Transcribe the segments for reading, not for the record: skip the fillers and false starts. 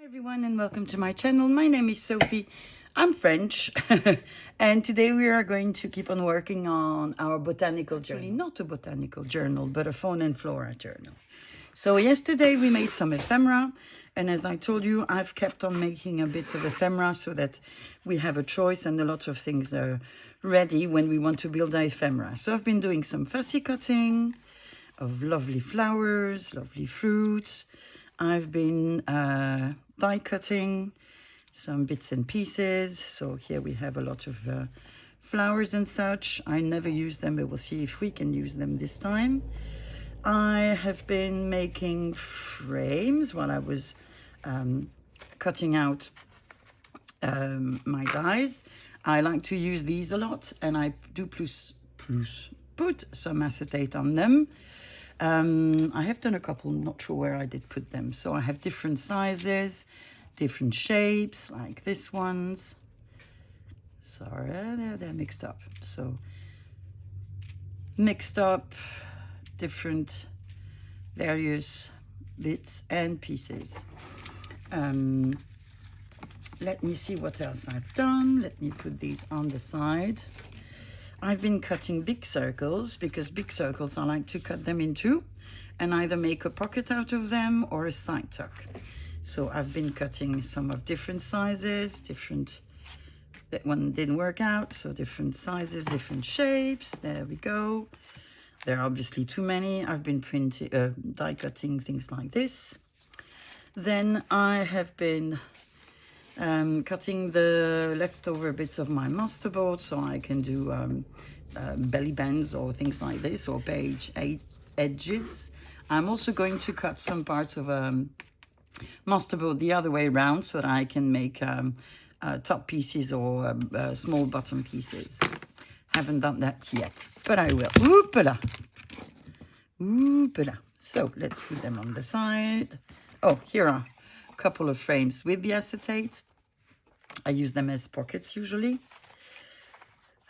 Everyone, and welcome to my channel. My name is Sophie. I'm French and today we are going to keep on working on our botanical journal. Actually, not a botanical journal, but a Fauna and Flora journal. So yesterday we made some ephemera, and as I told you, I've kept on making a bit of ephemera so that we have a choice and a lot of things are ready when we want to build our ephemera. So I've been doing some fussy cutting of lovely flowers, lovely fruits. I've been die cutting some bits and pieces. So here we have a lot of flowers and such. I never use them, but we'll see if we can use them this time. I have been making frames while I was cutting out my dies. I like to use these a lot, and I do put some acetate on them. I have done a couple, not sure where I did put them. So I have different sizes, different shapes, like this ones. Sorry, they're mixed up. So mixed up different various bits and pieces. Let me see what else I've done. Let me put these on the side. I've been cutting big circles because big circles I like to cut them in two and either make a pocket out of them or a side tuck. So I've been cutting some of different sizes, that one didn't work out, so different sizes, different shapes. There we go. There are obviously too many. I've been die cutting things like this. Then I have been cutting the leftover bits of my masterboard so I can do belly bands or things like this, or page edges. I'm also going to cut some parts of masterboard the other way around so that I can make top pieces or small bottom pieces. Haven't done that yet, but I will. Oopala! Oopala! So let's put them on the side. Oh, here are a couple of frames with the acetate. I use them as pockets usually.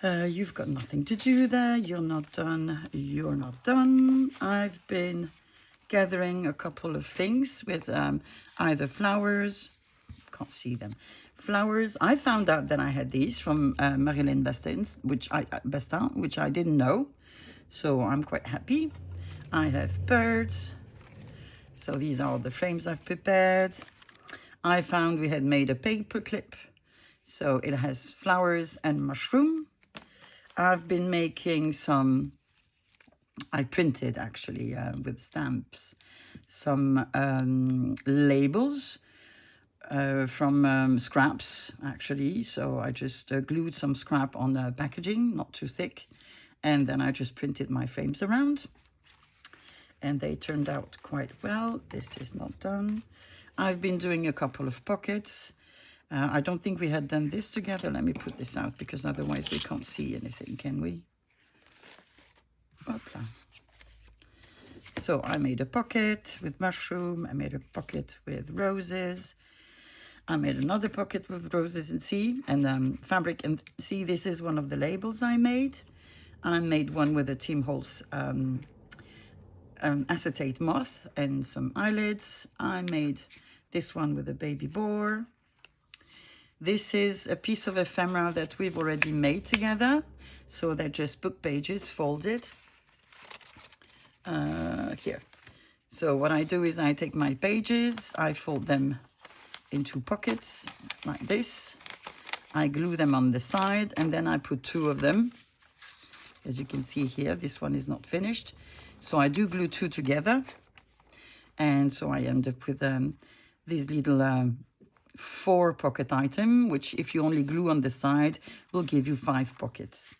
You've got nothing to do there. You're not done. You're not done. I've been gathering a couple of things with either flowers. Can't see them. Flowers. I found out that I had these from Marilyn Bastin, which I didn't know. So I'm quite happy. I have birds. So these are all the frames I've prepared. I found we had made a paper clip. So it has flowers and mushroom. I've been making some, I printed actually with stamps, some labels from scraps actually. So I just glued some scrap on the packaging, not too thick. And then I just printed my frames around. And they turned out quite well. This is not done. I've been doing a couple of pockets. I don't think we had done this together. Let me put this out because otherwise we can't see anything, can we? Hopla. So I made a pocket with mushroom. I made a pocket with roses. I made another pocket with roses and fabric. And see, this is one of the labels I made. I made one with a Tim Holtz acetate moth and some eyelids. I made this one with a baby boar. This is a piece of ephemera that we've already made together. So they're just book pages folded. Here. So what I do is I take my pages, I fold them into pockets like this. I glue them on the side and then I put two of them. As you can see here, this one is not finished. So I do glue two together. And so I end up with this little 4 pocket item, which if you only glue on the side, will give you 5 pockets.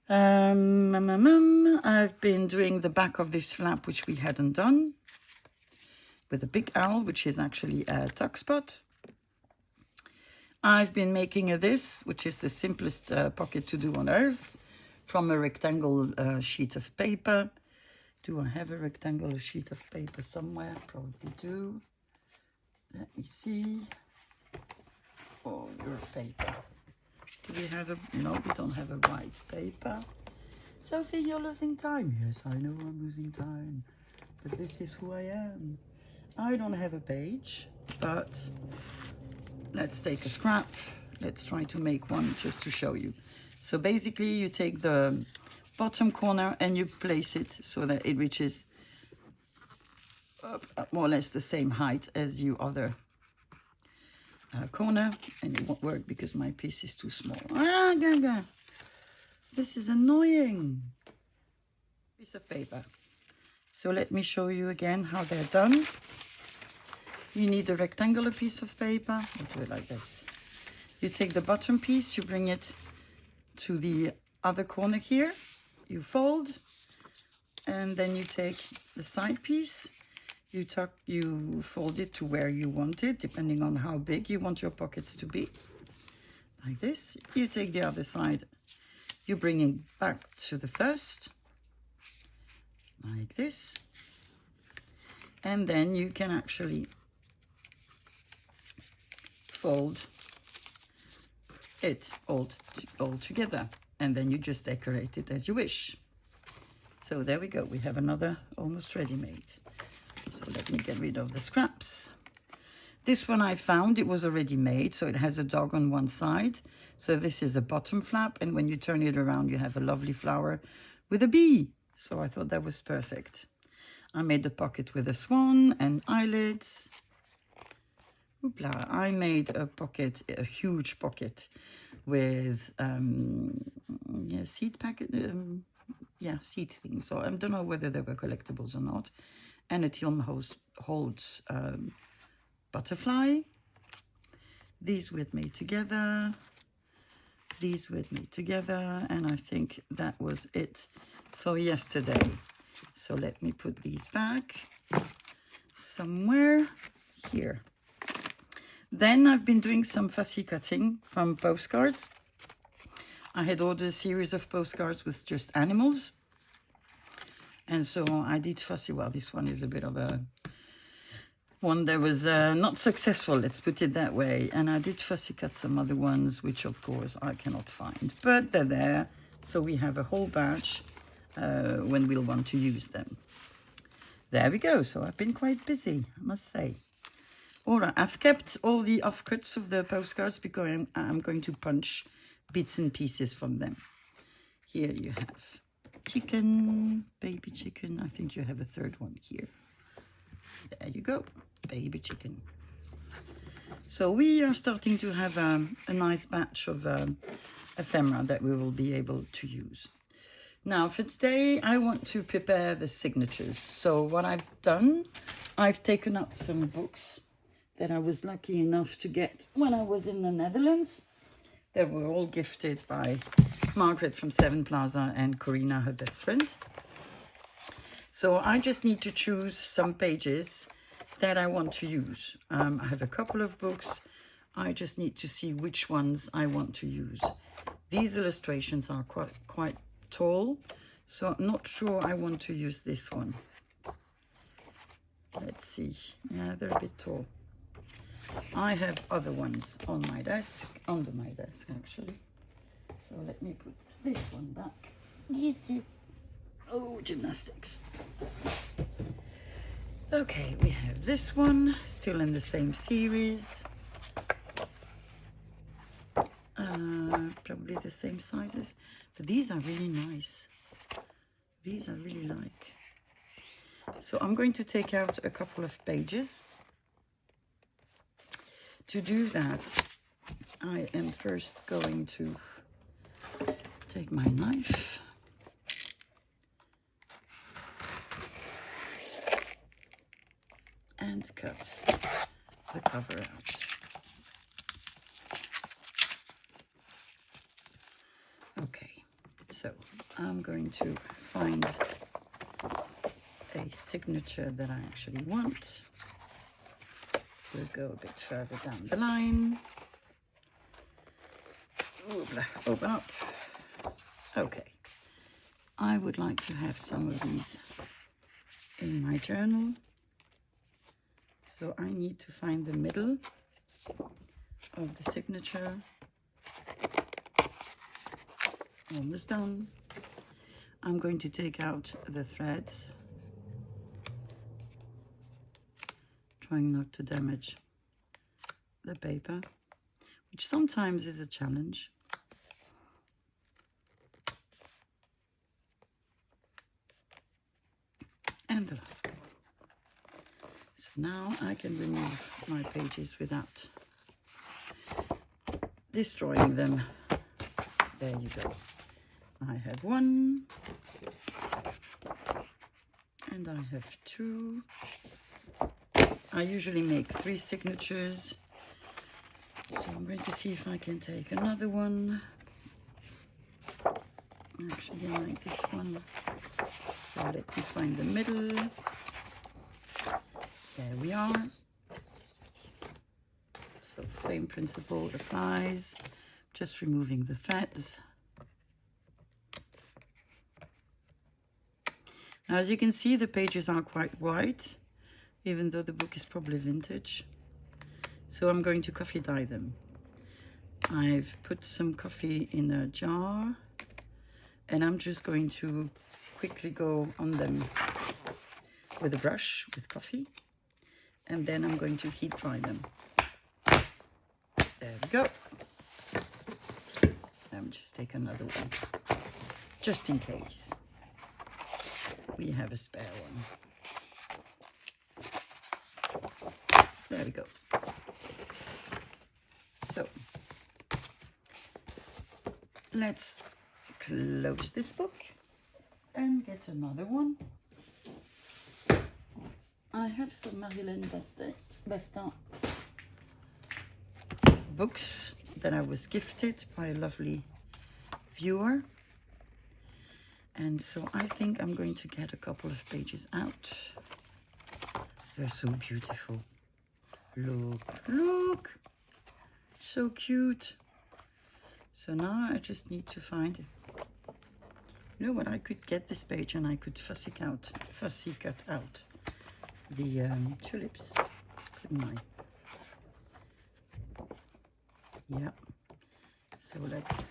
I've been doing the back of this flap, which we hadn't done, with a big owl, which is actually a tuck spot. I've been making this, which is the simplest pocket to do on earth, from a rectangle sheet of paper. Do I have a rectangular sheet of paper somewhere? Probably do. Let me see. Oh, your paper. Do we have no, we don't have a white paper. Sophie, you're losing time. Yes, I know I'm losing time. But this is who I am. I don't have a page, but let's take a scrap. Let's try to make one just to show you. So basically you take the bottom corner and you place it so that it reaches up more or less the same height as your other corner, and it won't work because my piece is too small. Ah, gaga. This is annoying. Piece of paper. So let me show you again how they're done. You need a rectangular piece of paper. I'll do it like this. You take the bottom piece, you bring it to the other corner here, you fold, and then you take the side piece, you fold it to where you want it, depending on how big you want your pockets to be. Like this. You take the other side, you bring it back to the first, like this, and then you can actually fold it all together, and then you just decorate it as you wish. So there we go, we have another almost ready made. So let me get rid of the scraps. This one I found, it was already made, so it has a dog on one side. So this is a bottom flap, and when you turn it around you have a lovely flower with a bee. So I thought that was perfect. I made a pocket with a swan and eyelids. Hoopla. I made a pocket, a huge pocket with seed packet, seed things. So I don't know whether they were collectibles or not. And a teal holds butterfly. These were made together. These were made together, and I think that was it for yesterday. So let me put these back somewhere here. Then I've been doing some fussy cutting from postcards. I had ordered a series of postcards with just animals. And so I did fussy. Well, this one is a bit of a one that was not successful, let's put it that way. And I did fussy cut some other ones, which of course I cannot find. But they're there. So we have a whole batch when we'll want to use them. There we go. So I've been quite busy, I must say. All right, I've kept all the offcuts of the postcards because I'm going to punch bits and pieces from them. Here you have chicken, baby chicken. I think you have a third one here. There you go, baby chicken. So we are starting to have a nice batch of ephemera that we will be able to use. Now for today, I want to prepare the signatures. So what I've done, I've taken up some books that I was lucky enough to get when I was in the Netherlands. They were all gifted by Margaret from Seven Plaza and Corina, her best friend. So I just need to choose some pages that I want to use. I have a couple of books. I just need to see which ones I want to use. These illustrations are quite tall, so I'm not sure I want to use this one. Let's see. Yeah, they're a bit tall. I have other ones on my desk, under my desk actually. So let me put this one back. Easy. Oh, gymnastics. Okay, we have this one, still in the same series. Probably the same sizes, but these are really nice. These I really like. So I'm going to take out a couple of pages. To do that, I am first going to take my knife and cut the cover out. Okay, so I'm going to find a signature that I actually want. We'll go a bit further down the line. Open up. Okay. I would like to have some of these in my journal. So I need to find the middle of the signature. Almost done. I'm going to take out the threads trying not to damage the paper, which sometimes is a challenge. And the last one. So now I can remove my pages without destroying them. There you go. I have one, and I have two. I usually make 3 signatures, so I'm going to see if I can take another one. Actually, I like this one, so let me find the middle. There we are. So the same principle applies, just removing the threads. Now, as you can see, the pages are quite white, even though the book is probably vintage. So I'm going to coffee dye them. I've put some coffee in a jar, and I'm just going to quickly go on them with a brush with coffee, and then I'm going to heat dry them. There we go. Let me just take another one, just in case we have a spare one. There we go. So let's close this book and get another one. I have some Marilyn Bastin books that I was gifted by a lovely viewer. And so I think I'm going to get a couple of pages out. They're so beautiful. Look, look, so cute. So now I just need to find, you know what, I could get this page and I could fussy cut out the tulips, couldn't I? Yeah. So let's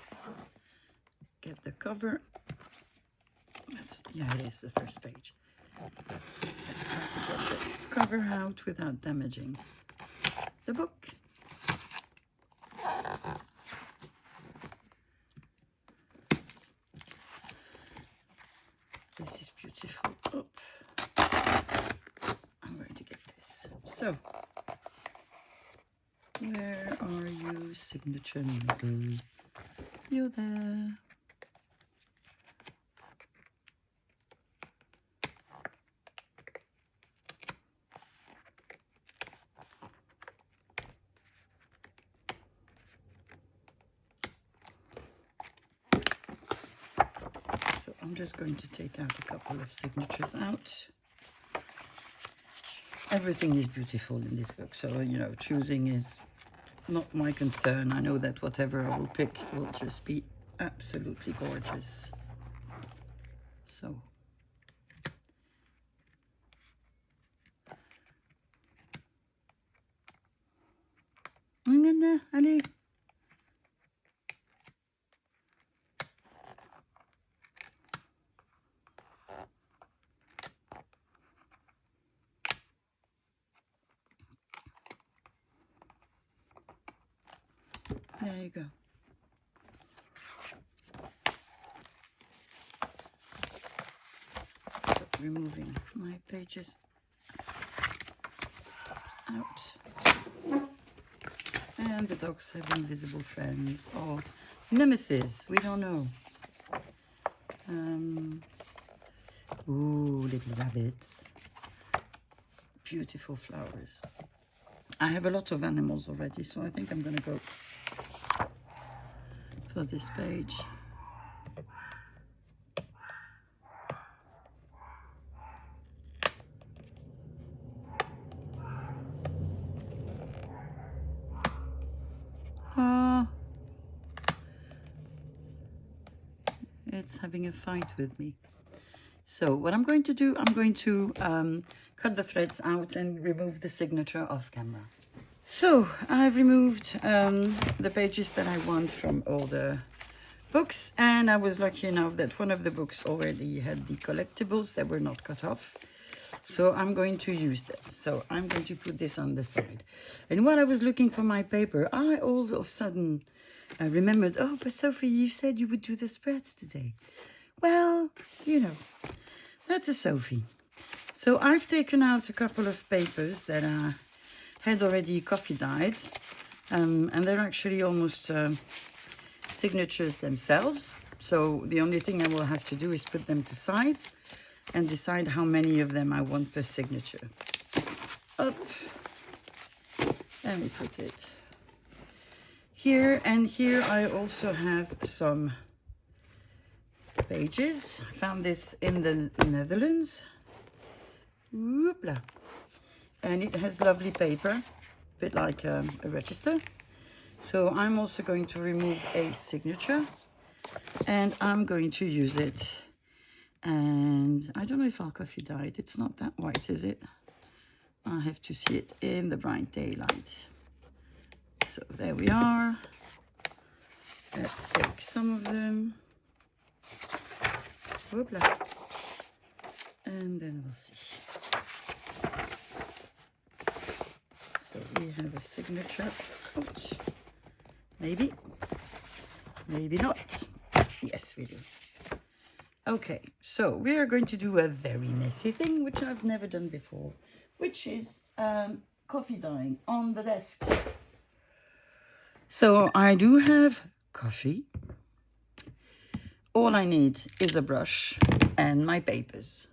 get the cover. Yeah, it is the first page. Let's try to get the cover out without damaging the book. This is beautiful. Oh. I'm going to get this. So, where are you, signature needle? You're there. I'm just going to take out a couple of signatures out. Everything is beautiful in this book, so, you know, choosing is not my concern. I know that whatever I will pick will just be absolutely gorgeous. So, allez. There you go. So, removing my pages out. And the dogs have invisible friends or nemesis, we don't know. Ooh, little rabbits. Beautiful flowers. I have a lot of animals already, so I think I'm going to go for this page. Oh, it's having a fight with me. So what I'm going to do, I'm going to cut the threads out and remove the signature off camera. So I've removed the pages that I want from all the books, and I was lucky enough that one of the books already had the collectibles that were not cut off. So I'm going to use them. So I'm going to put this on the side. And while I was looking for my paper, I all of a sudden remembered, oh, but Sophie, you said you would do the spreads today. Well, you know, that's a Sophie. So I've taken out a couple of papers that had already coffee dyed. And they're actually almost signatures themselves. So the only thing I will have to do is put them to sides and decide how many of them I want per signature. Up. And we put it here. And here I also have some pages. I found this in the Netherlands. Whoopla. And it has lovely paper, a bit like a register. So I'm also going to remove a signature and I'm going to use it. And I don't know if our coffee dyed. It's not that white, is it? I have to see it in the bright daylight. So there we are. Let's take some of them. Whoopla. And then we'll see. So we have a signature. Ouch. Maybe. Maybe not. Yes, we do. Okay, so we are going to do a very messy thing, which I've never done before, which is coffee dyeing on the desk. So I do have coffee. All I need is a brush and my papers.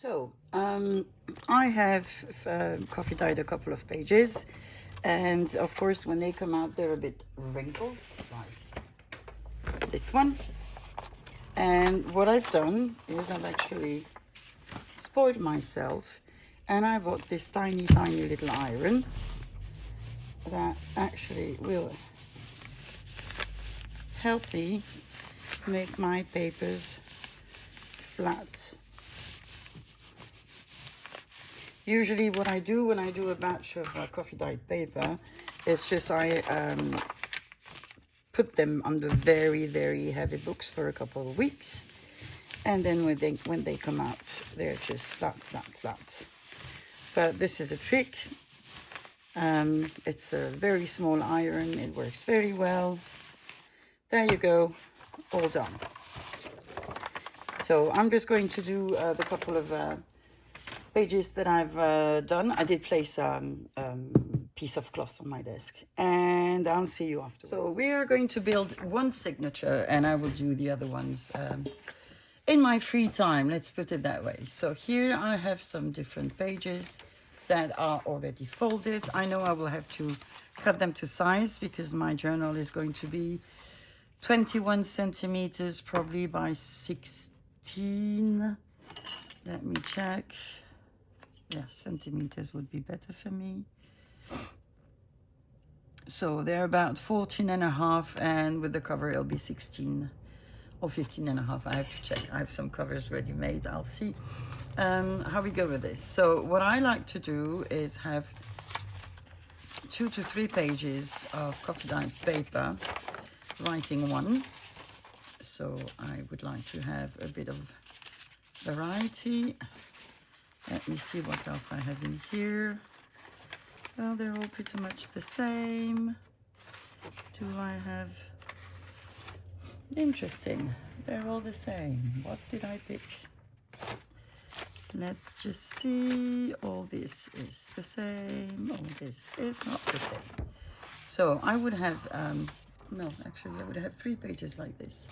So, I have coffee dyed a couple of pages, and of course when they come out they're a bit wrinkled, like this one. And what I've done is I've actually spoiled myself, and I bought this tiny little iron that actually will help me make my papers flat. Usually what I do when I do a batch of coffee dyed paper is just I put them on the very heavy books for a couple of weeks, and then when they come out they're just flat. But this is a trick. It's a very small iron, it works very well. There you go, all done. So I'm just going to do the couple of pages that I've done. I did place piece of cloth on my desk, and I'll see you afterwards. So we are going to build one signature, and I will do the other ones in my free time, let's put it that way. So here I have some different pages that are already folded. I know I will have to cut them to size because my journal is going to be 21 centimeters probably by 16. Let me check. Yeah, centimeters would be better for me. So they're about 14.5, and with the cover it'll be 16 or 15.5. I have to check. I have some covers ready made. I'll see how we go with this. So what I like to do is have 2 to 3 pages of coffee dyed paper, writing one. So I would like to have a bit of variety. Let me see what else I have in here. Well, they're all pretty much the same. Do I have... Interesting. They're all the same. What did I pick? Let's just see. All this is the same. All this is not the same. So I would have... no, actually, I would have 3 pages like this.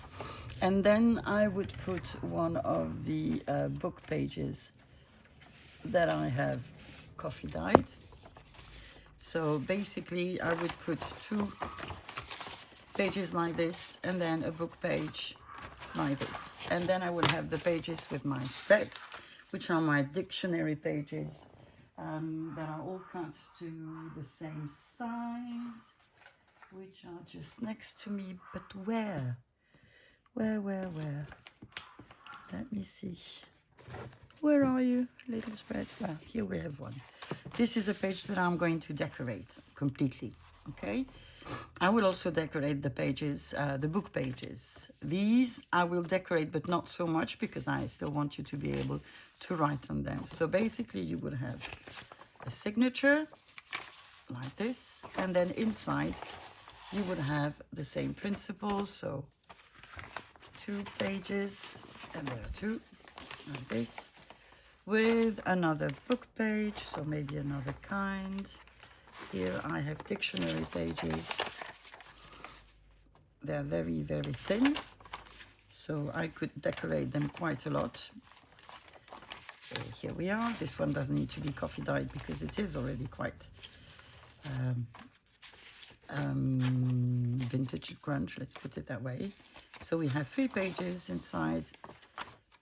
And then I would put one of the book pages that I have coffee dyed. So basically I would put 2 pages like this, and then a book page like this, and then I would have the pages with my spreads, which are my dictionary pages, that are all cut to the same size, which are just next to me. But where? Let me see. Where are you, little spreads? Well, here we have one. This is a page that I'm going to decorate completely, okay? I will also decorate the pages, the book pages. These I will decorate, but not so much, because I still want you to be able to write on them. So basically you would have a signature like this, and then inside you would have the same principle. So 2 pages, and there are 2 like this, with another book page, so maybe another kind. Here I have dictionary pages. They're very thin, so I could decorate them quite a lot. So here we are. This one doesn't need to be coffee dyed because it is already quite vintage grunge, let's put it that way. So we have 3 pages inside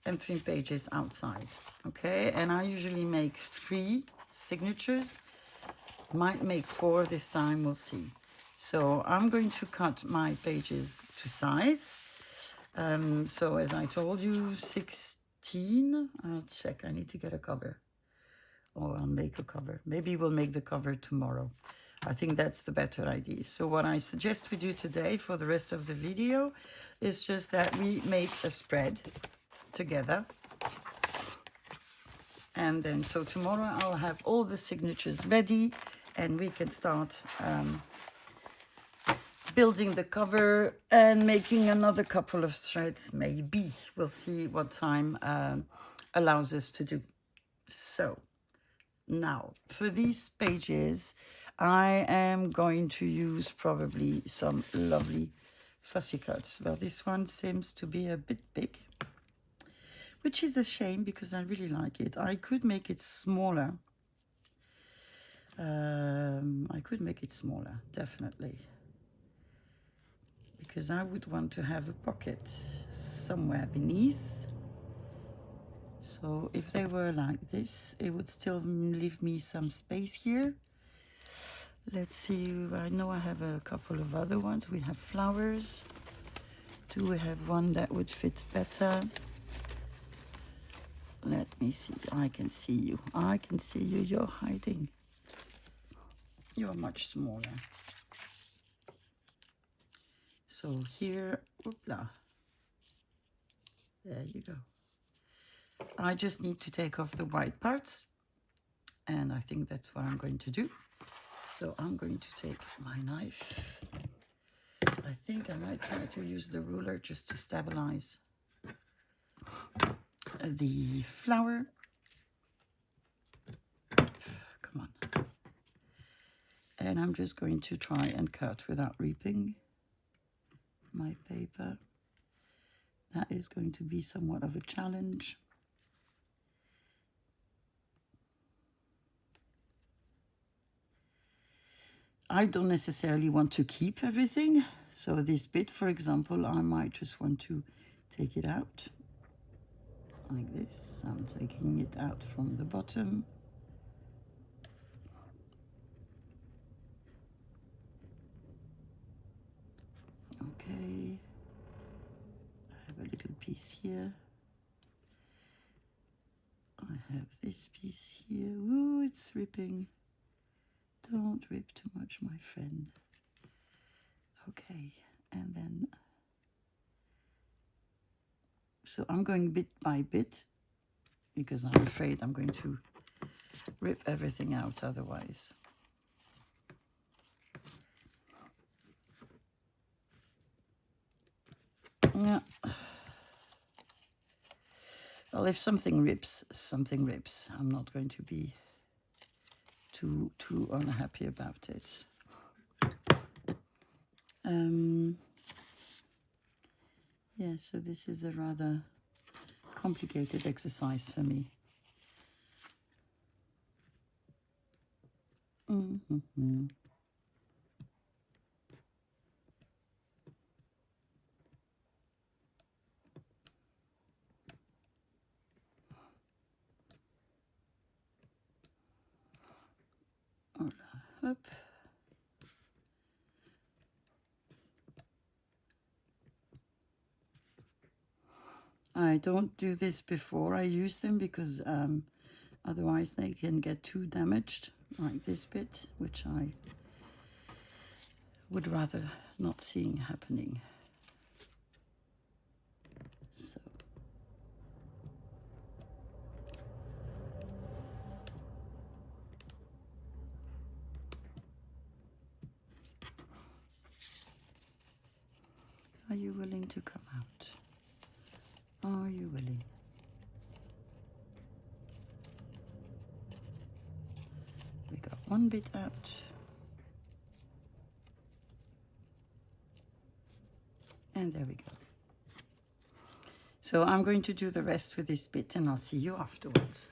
and 3 pages outside, okay? And I usually make 3 signatures, might make 4 this time, we'll see. So I'm going to cut my pages to size. So as I told you, 16. I'll check, I need to get a cover, or I'll make a cover. Maybe we'll make the cover tomorrow. I think that's the better idea. So what I suggest we do today for the rest of the video is just that we make a spread together, and then so tomorrow I'll have all the signatures ready, and we can start building the cover and making another couple of threads. Maybe we'll see what time allows us to do. So now for these pages I am going to use probably some lovely fussy cuts. Well, this one seems to be a bit big, which is a shame because I really like it. I could make it smaller. I could make it smaller, definitely. Because I would want to have a pocket somewhere beneath. So if they were like this, it would still leave me some space here. Let's see, I know I have a couple of other ones. We have flowers. Do we have one that would fit better? Let me see. I can see you. I can see you. You're hiding. You're much smaller. So here, oopla. There you go. I just need to take off the white parts. And I think that's what I'm going to do. So I'm going to take my knife. I think I might try to use the ruler just to stabilize the flower. Come on. And I'm just going to try and cut without ripping my paper. That is going to be somewhat of a challenge. I don't necessarily want to keep everything. So this bit, for example, I might just want to take it out like this. I'm taking it out from the bottom. Okay. I have a little piece here. I have this piece here. Ooh, it's ripping. Don't rip too much, my friend. Okay, and then, so I'm going bit by bit because I'm afraid I'm going to rip everything out otherwise. Yeah. Well, if something rips, something rips. I'm not going to be too unhappy about it. Yeah, so this is a rather complicated exercise for me. Up. I don't do this before I use them because otherwise they can get too damaged, like this bit, which I would rather not seeing happening. So. Are you willing to come out? Are you willing? We got one bit out. And there we go. So I'm going to do the rest with this bit and I'll see you afterwards.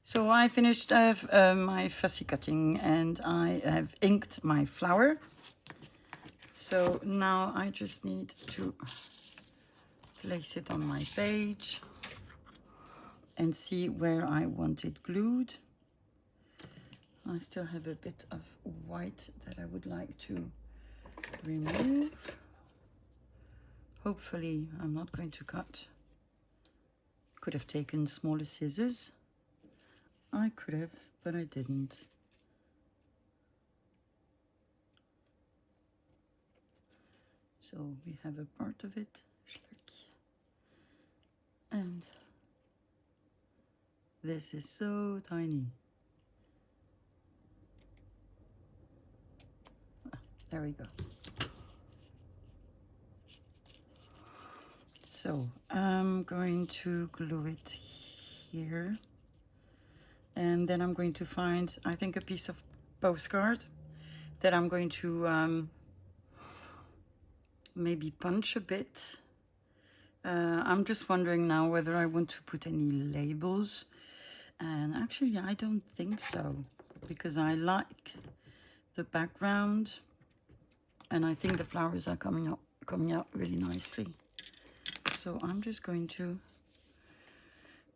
So I finished my fussy cutting and I have inked my flower. So now I just need to place it on my page and see where I want it glued. I still have a bit of white that I would like to remove. Hopefully I'm not going to cut. Could have taken smaller scissors. I could have, but I didn't. So we have a part of it, and this is so tiny. There we go. So I'm going to glue it here, and then I'm going to find, I think, a piece of postcard that I'm going to maybe punch a bit I'm just wondering now whether I want to put any labels. And actually, I don't think so, because I like the background, and I think the flowers are coming out really nicely. So I'm just going to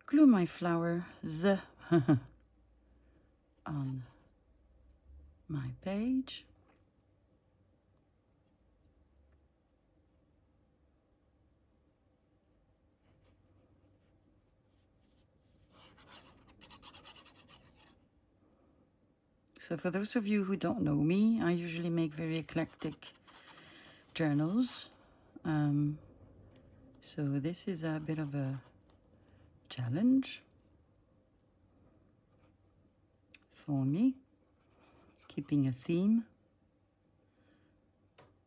glue my flowers on my page. So for those of you who don't know me, I usually make very eclectic journals. So this is a bit of a challenge for me, keeping a theme.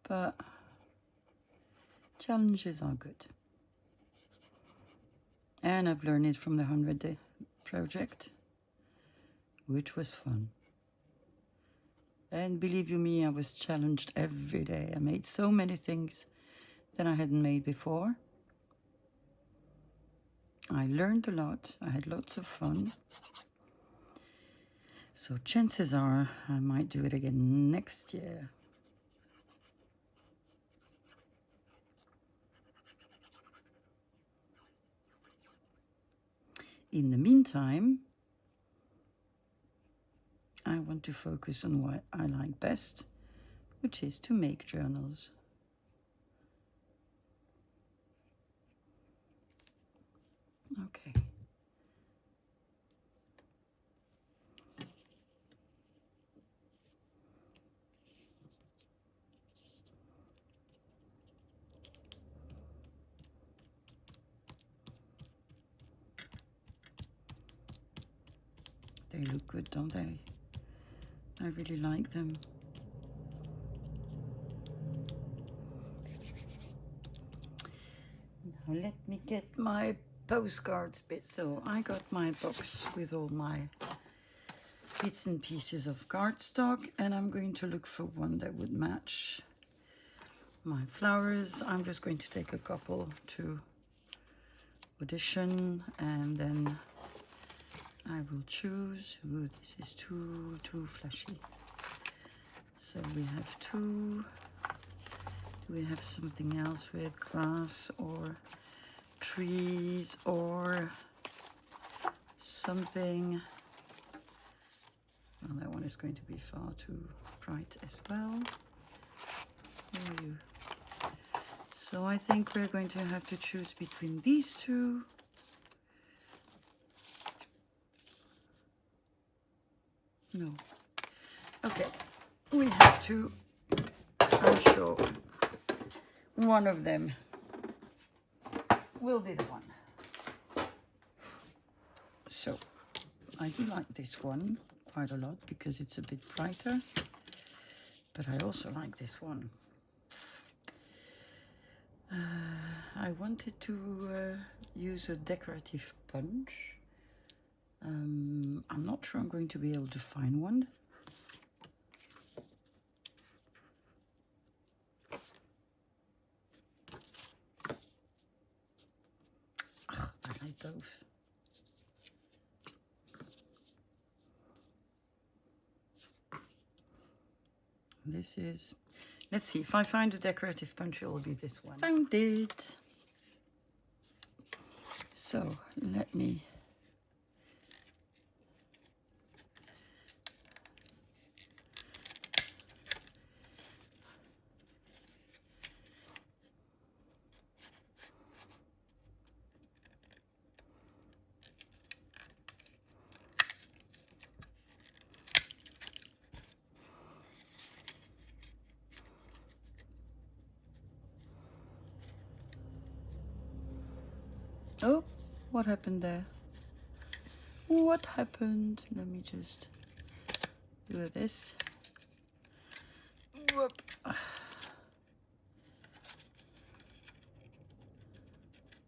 But challenges are good. And I've learned it from the 100-day project, which was fun. And believe you me, I was challenged every day. I made so many things that I hadn't made before. I learned a lot. I had lots of fun. So chances are I might do it again next year. In the meantime, I want to focus on what I like best, which is to make journals. Okay. They look good, don't they? I really like them. Now let me get my postcards bit. So I got my box with all my bits and pieces of cardstock, and I'm going to look for one that would match my flowers. I'm just going to take a couple to audition, and then I will choose. Ooh, this is too flashy. So we have two. Do we have something else with grass or trees or something? Well, that one is going to be far too bright as well. Where are you? So I think we're going to have to choose between these two. No. Okay. We have to, I'm sure, one of them will be the one. So I do like this one quite a lot because it's a bit brighter, but I also like this one. I wanted to use a decorative punch. I'm not sure I'm going to be able to find one. I like both. This is, let's see, if I find a decorative punch, it will be this one. Found it. So let me oh, what happened there? What happened? Let me just do this. Whoop.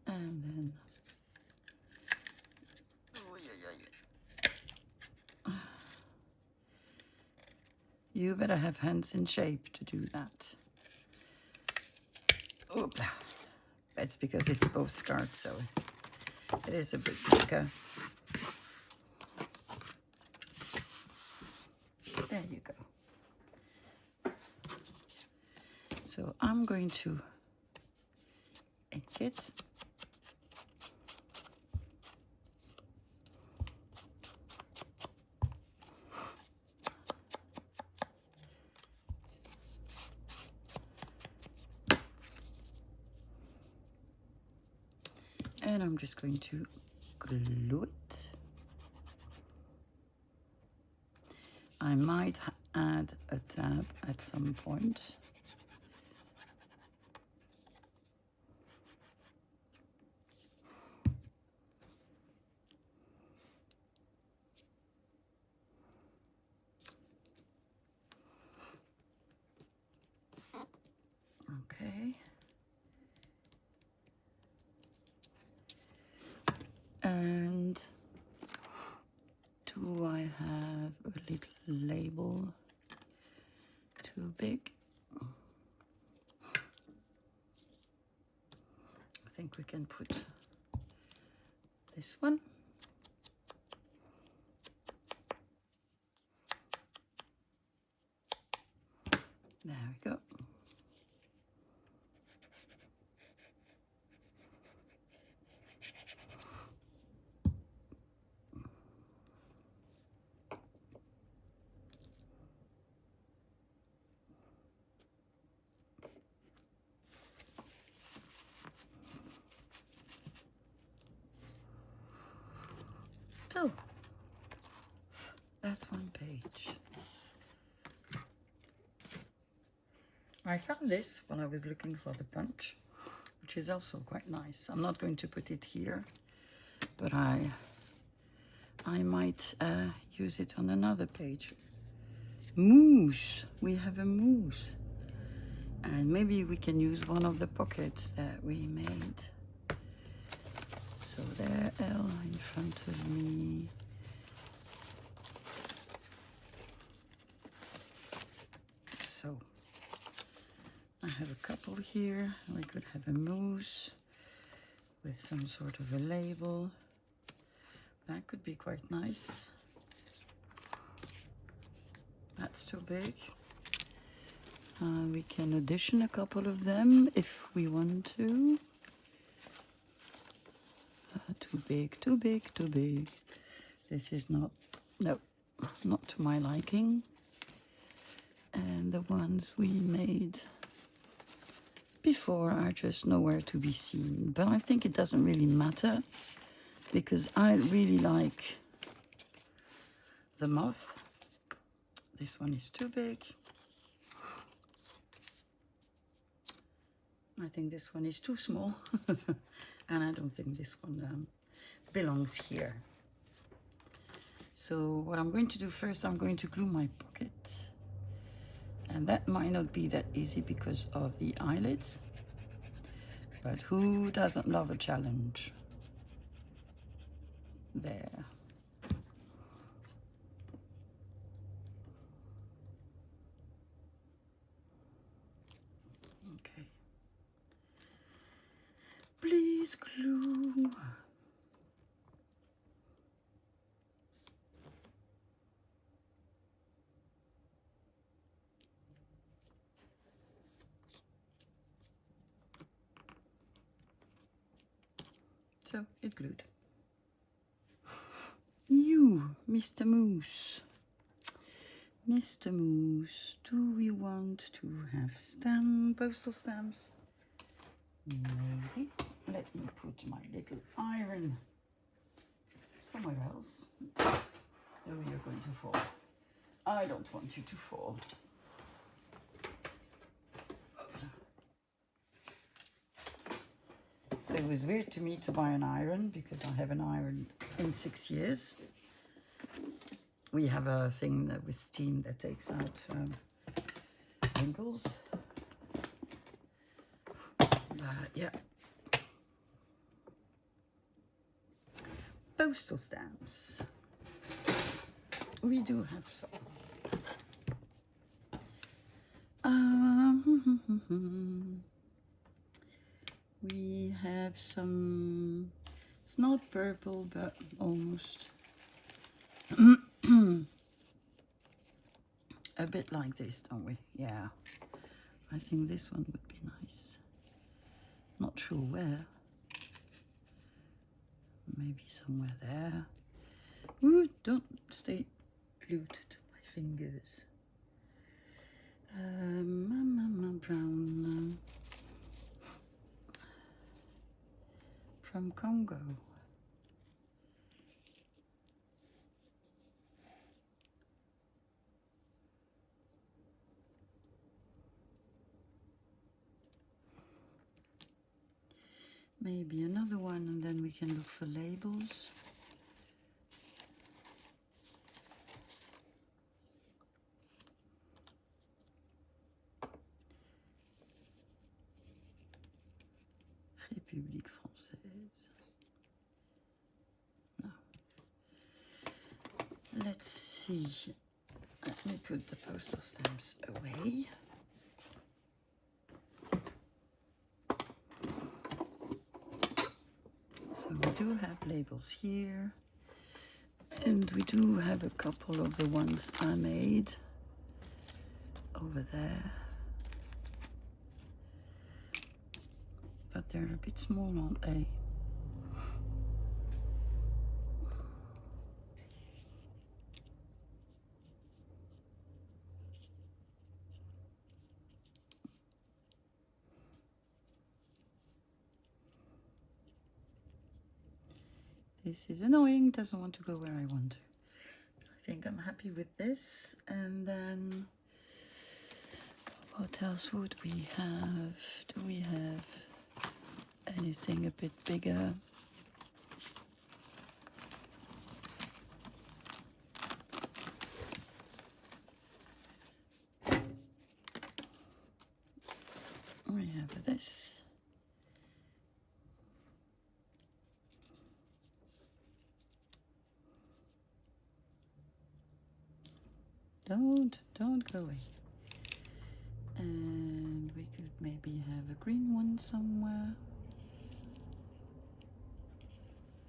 And then you better have hands in shape to do that. Oopla. it's because it's postcard, so it is a bit thicker. There you go. So I'm going to ink it. And I'm just going to glue it. I might add a tab at some point. Okay. And do I have a little label too big? I think we can put this one. There we go. So that's one page. I found this when I was looking for the punch, which is also quite nice. I'm not going to put it here, but I might use it on another page. Moose. We have a moose. And maybe we can use one of the pockets that we made. So there, L in front of me. So I have a couple here. We could have a moose with some sort of a label. That could be quite nice. That's too big. We can addition a couple of them if we want to. Too big, too big, too big. This is not to my liking. And the ones we made before are just nowhere to be seen. But I think it doesn't really matter because I really like the moth. This one is too big. I think this one is too small. And I don't think this one belongs here. So what I'm going to do first, I'm going to glue my pocket. And that might not be that easy because of the eyelids. But who doesn't love a challenge? There. Okay. Please glue. So it glued. You, Mr. Moose. Mr. Moose, do we want to have postal stamps? Maybe. Let me put my little iron somewhere else. Oh, you're going to fall. I don't want you to fall. So it was weird to me to buy an iron because I haven't ironed in 6 years. We have a thing that with steam that takes out wrinkles. Yeah. Postal stamps. We do have some. We have some, it's not purple, but almost a bit like this, don't we? Yeah, I think this one would be nice. Not sure where. Maybe somewhere there. Ooh, don't stay glued to my fingers. Brown from Congo. Maybe another one, and then we can look for labels. République française. No. Let's see. Let me put the postal stamps away. So we do have labels here, and we do have a couple of the ones I made over there, but they're a bit small, aren't they? This is annoying, doesn't want to go where I want to. I think I'm happy with this. And then what else would we have? Do we have anything a bit bigger? We have this. Don't go away. And we could maybe have a green one somewhere.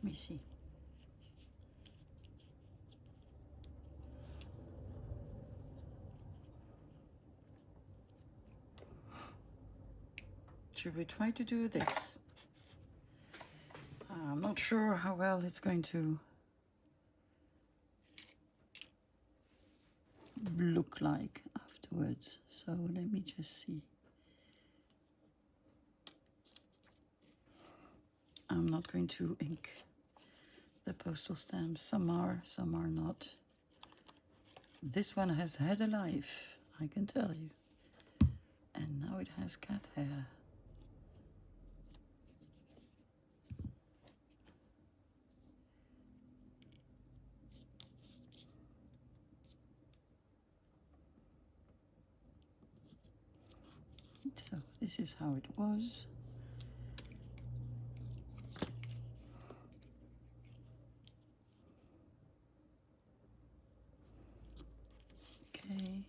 Let me see. Should we try to do this? I'm not sure how well it's going to look like afterwards, so let me just see. I'm not going to ink the postal stamps. Some are not. This one has had a life, I can tell you, and now it has cat hair. So this is how it was. Okay.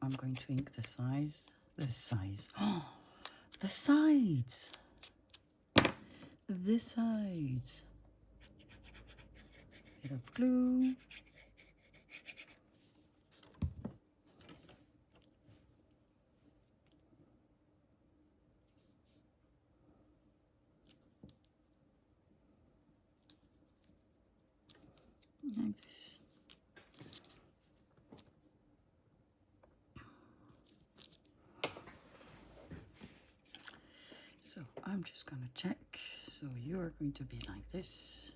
I'm going to ink the size. Oh, the sides. The sides. Bit of glue. Like this. So I'm just going to check. So you're going to be like this.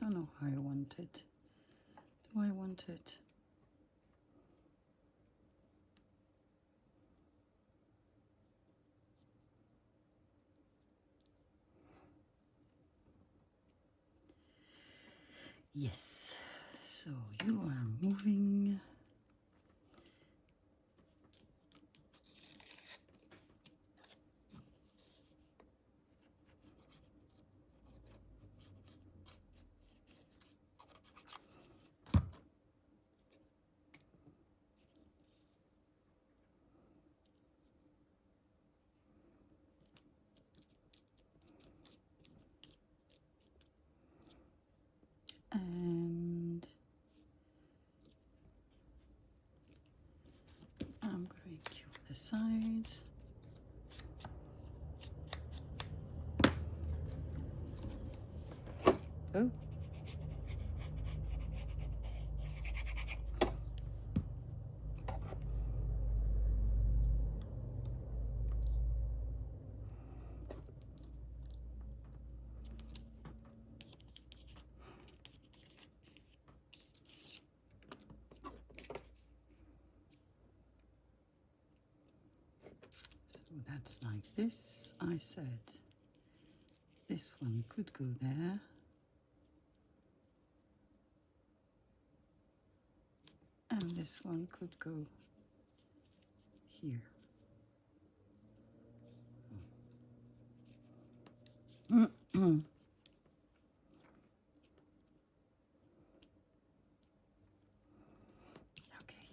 Don't know how I want it. Do I want it? Yes. So you are moving. side. Oh. So that's like this. I said this one could go there. And this one could go here. Okay.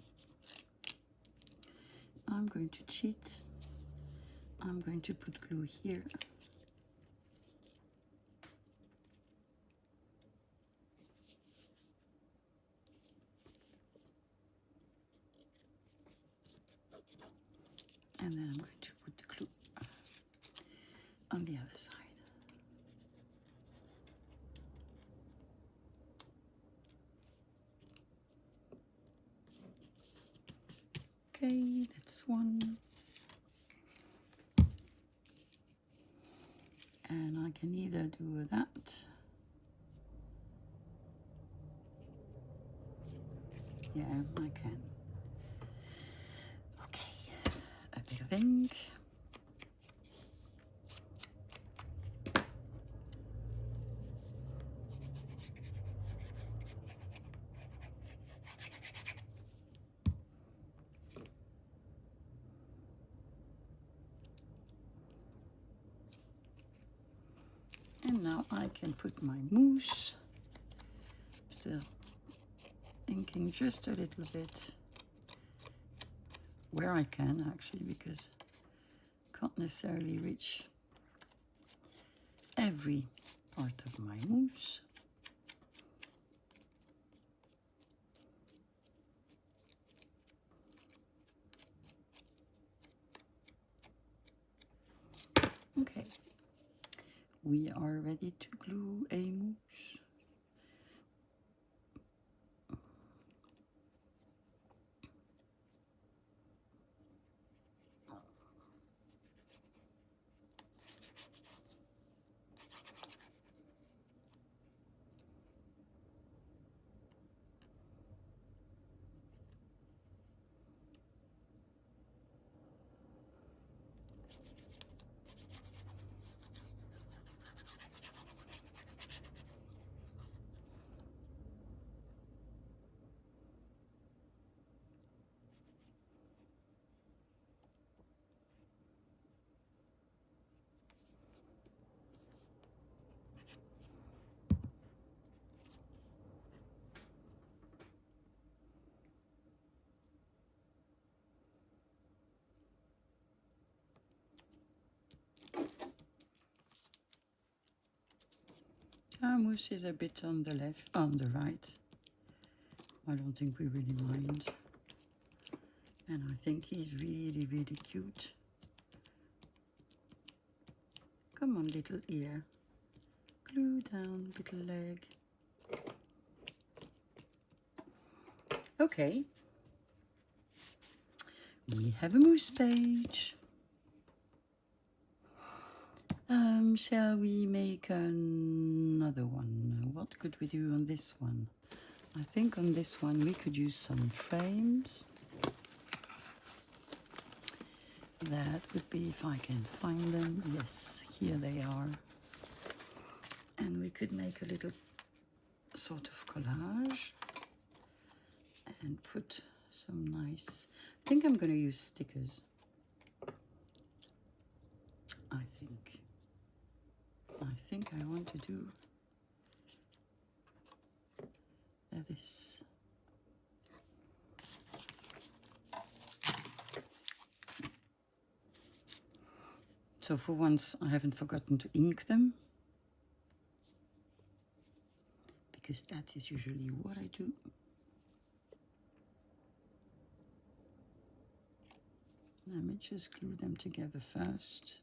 I'm going to cheat. I'm going to put glue here. And then I'm going to put the glue on the other side. Okay, that's one. And I can either do that. Yeah, I can. Okay, a bit of ink. And now I can put my mousse. Still inking just a little bit where I can, actually, because I can't necessarily reach every part of my mousse. Okay, we are ready to glue a mousse. Our mousse is a bit on the left, on the right. I don't think we really mind. And I think he's really, really cute. Come on, little ear. Glue down, little leg. Okay. We have a mousse page. Shall we make another one? What could we do on this one? I think on this one we could use some frames. That would be, if I can find them. Yes, here they are. And we could make a little sort of collage and put some nice, I think I'm going to use stickers. I think I want to do this. So for once I haven't forgotten to ink them, because that is usually what I do. Let me just glue them together first.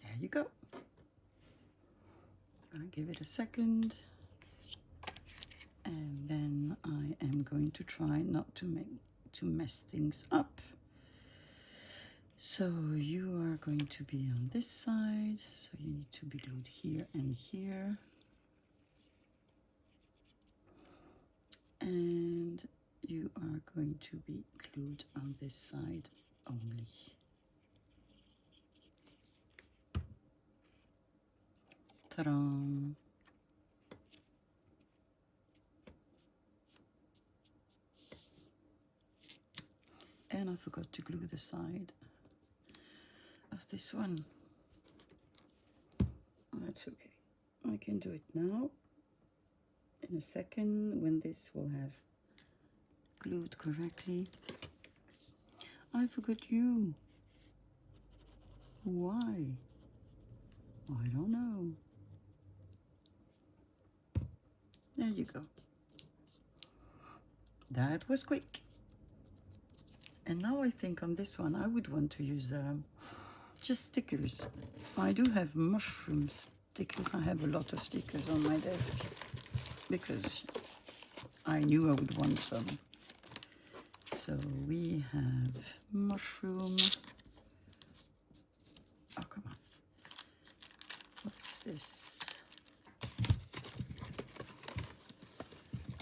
There you go. I'll give it a second. And then I am going to try not to mess things up. So you are going to be on this side. So you need to be glued here and here. And you are going to be glued on this side only. Ta-da! And I forgot to glue the side of this one. That's okay. I can do it now. In a second, when this will have glued correctly. I forgot you. Why? I don't know. There you go. That was quick. And now I think on this one I would want to use just stickers. I do have mushroom stickers. I have a lot of stickers on my desk because I knew I would want some. So we have mushroom. Oh, come on. What is this?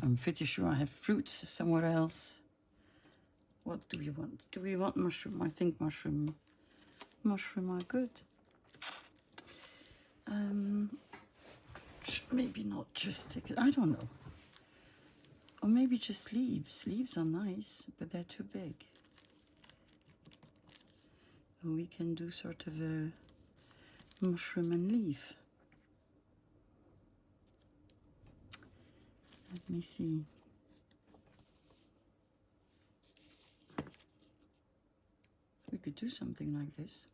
I'm pretty sure I have fruits somewhere else. What do we want? Do we want mushroom? I think mushroom are good. Maybe not just stickers. I don't know. Or maybe just leaves. Leaves are nice, but they're too big. We can do sort of a mushroom and leaf. Let me see. We could do something like this.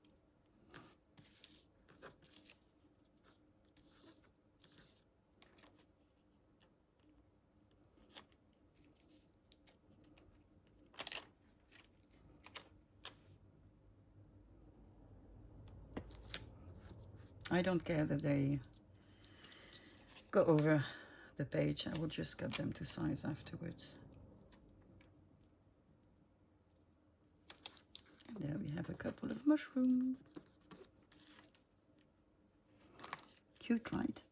I don't care that they go over the page. I will just cut them to size afterwards. And there we have a couple of mushrooms. Cute, right?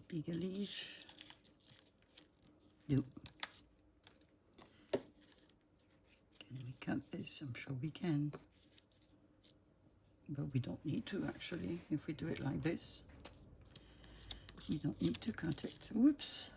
Bigger leaf. Nope. Can we cut this? I'm sure we can. But we don't need to actually. If we do it like this, we don't need to cut it. Whoops.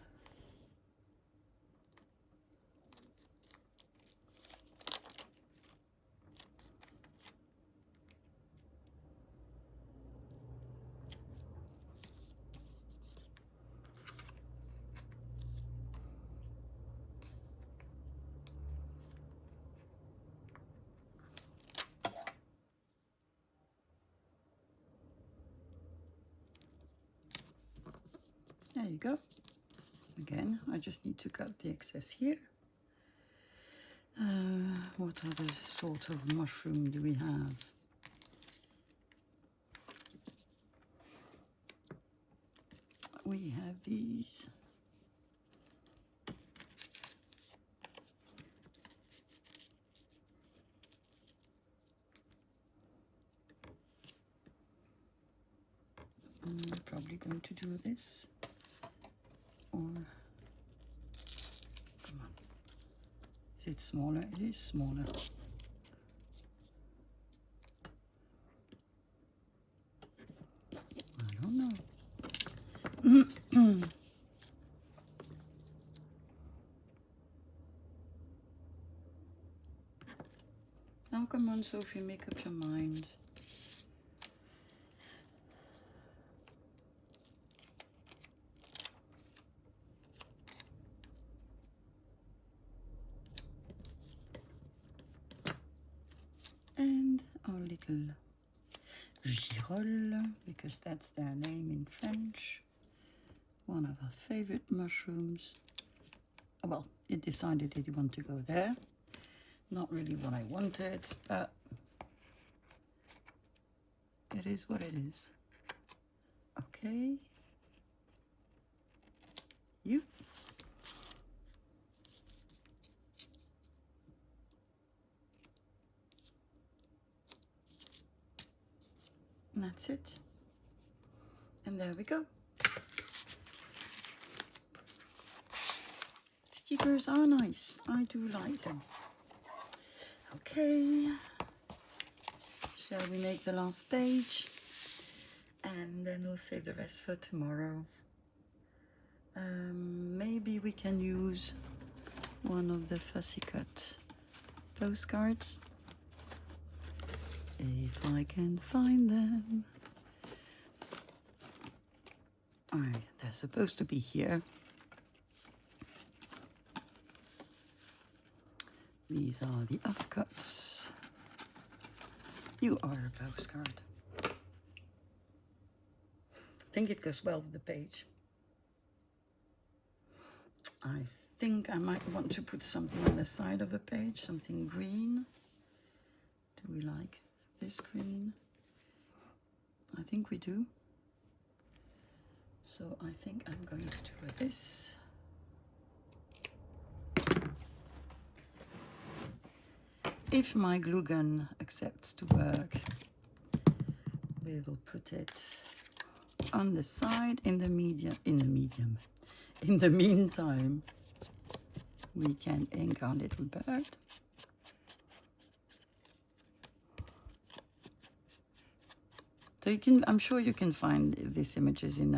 There you go. Again, I just need to cut the excess here. What other sort of mushroom do we have? We have these. I'm probably going to do this. Or, come on, is it smaller? It is smaller. Now come on, Sophie, make up your mind. And our little girole, because that's their name in French. One of our favorite mushrooms. Well, it decided it wanted to go there. Not really what I wanted, but it is what it is. Okay. You. And that's it. And there we go. Stickers are nice. I do like them. Okay. Shall we make the last page? And then we'll save the rest for tomorrow. Maybe we can use one of the fussy cut postcards. If I can find them. They're supposed to be here. These are the offcuts. You are a postcard. I think it goes well with the page. I think I might want to put something on the side of a page, something green. Do we like this green? I think we do. So I think I'm going to do this. If my glue gun accepts to work, we will put it on the side in the medium. In the meantime, we can ink our little bird. So you can, I'm sure you can find these images in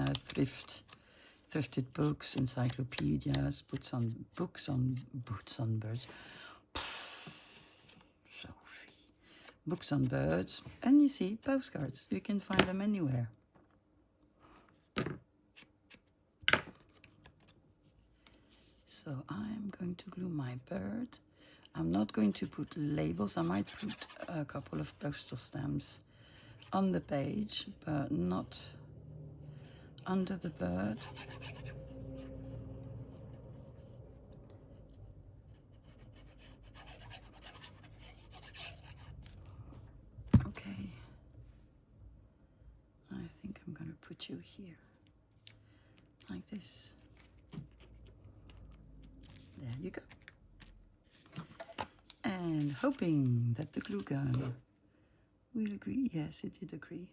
thrifted books, encyclopedias, books on birds. Sophie. Books on birds, and you see postcards. You can find them anywhere. So I'm going to glue my bird. I'm not going to put labels. I might put a couple of postal stamps on the page, but not under the bird. Okay. I think I'm going to put you here, like this. There you go. And hoping that the glue gun will agree. Yes, it did agree.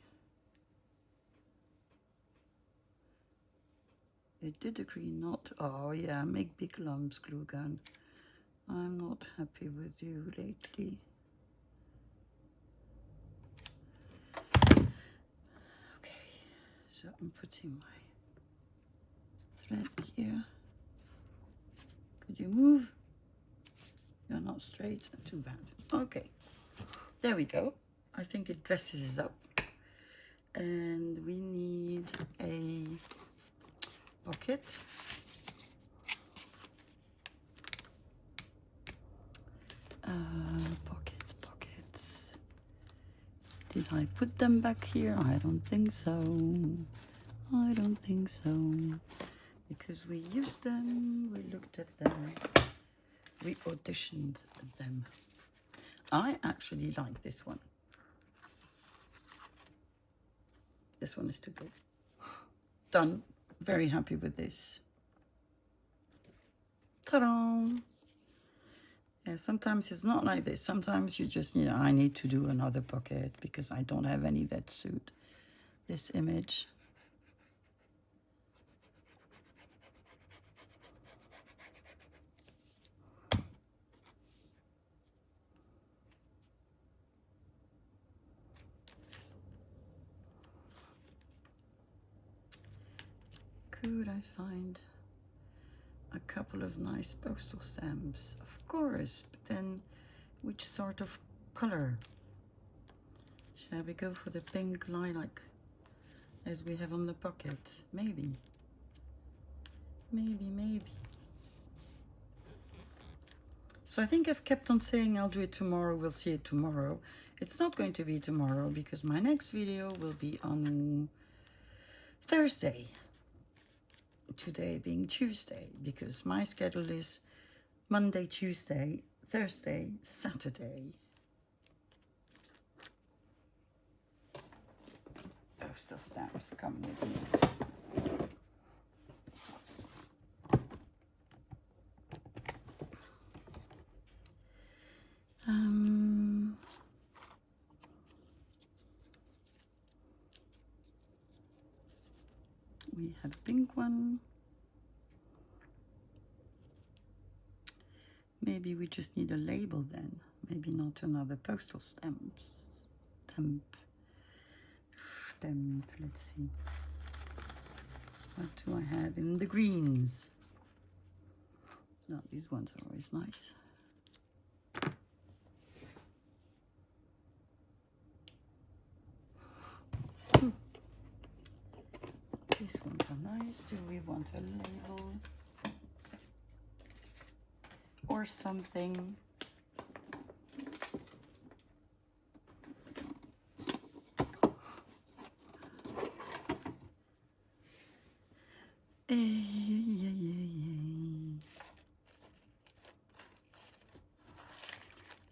It did agree not. Oh yeah, make big lumps, glue gun. I'm not happy with you lately. Okay, so I'm putting my thread here. Could you move? You're not straight. Too bad. Okay, there we go. I think it dresses us up. And we need a pocket. Pockets. Did I put them back here? I don't think so. I don't think so. Because we used them, we looked at them, we auditioned them. I actually like this one. This one is too big. Done. Very happy with this. Ta-da! Yeah, sometimes it's not like this. Sometimes you just, I need to do another pocket because I don't have any that suit this image. Could I find a couple of nice postal stamps? Of course, but then which sort of color. Shall we go for the pink lilac as we have on the pocket? Maybe. Maybe. So I think I've kept on saying I'll do it tomorrow, we'll see it tomorrow. It's not going to be tomorrow because my next video will be on Thursday. Today being Tuesday, because my schedule is Monday, Tuesday, Thursday, Saturday. Postal stamps come with me. We have a pink one. Maybe we just need a label then. Maybe not another postal stamps. Stamp. Let's see. What do I have in the greens? No, these ones are always nice. These ones are nice. Do we want a label or something?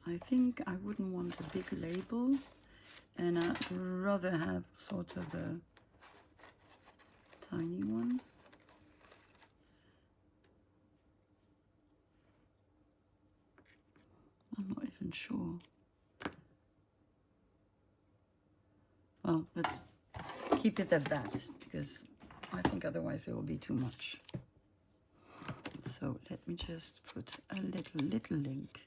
I think I wouldn't want a big label, and I'd rather have sort of a tiny one. I'm not even sure. Well, let's keep it at that, because I think otherwise it will be too much. So let me just put a little link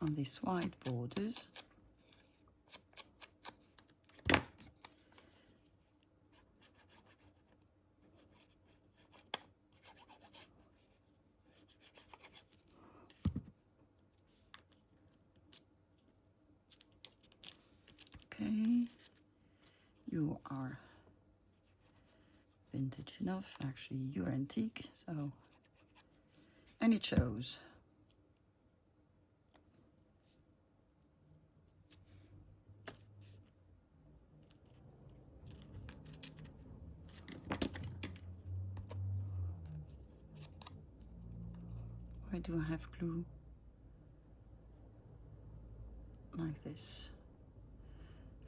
on these wide borders. Okay, you are vintage enough. Actually, you're antique, so, and it shows. Why do I have glue like this?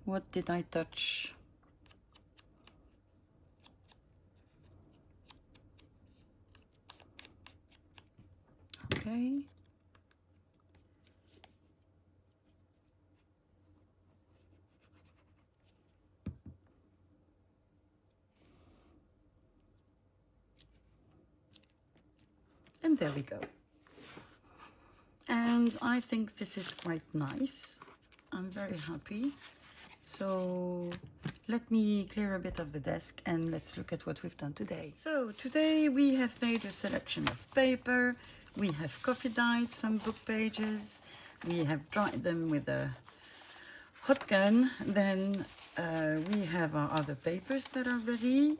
What did I touch? Okay. And there we go. And I think this is quite nice. I'm very happy. So let me clear a bit of the desk and let's look at what we've done today. So today we have made a selection of paper. We have coffee dyed some book pages. We have dried them with a hot gun. Then we have our other papers that are ready.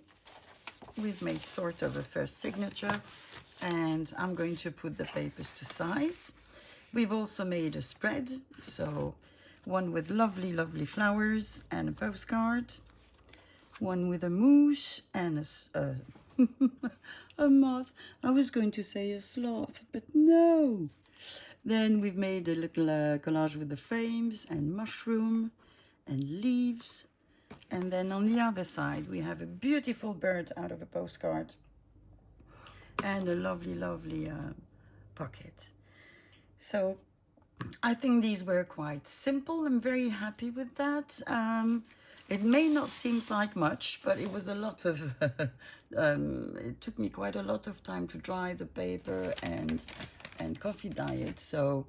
We've made sort of a first signature, and I'm going to put the papers to size. We've also made a spread, so one with lovely flowers and a postcard, one with a moose and a moth. I was going to say a sloth, but no. Then we've made a little collage with the frames and mushroom and leaves. And then on the other side, we have a beautiful bird out of a postcard and a lovely pocket. So I think these were quite simple. I'm very happy with that. It may not seem like much, but it was a lot of, it took me quite a lot of time to dry the paper and coffee dye it. So,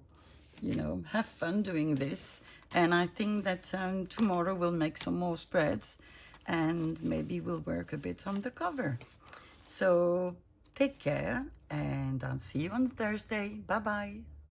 you know, have fun doing this. And I think that tomorrow we'll make some more spreads and maybe we'll work a bit on the cover. So take care and I'll see you on Thursday. Bye-bye.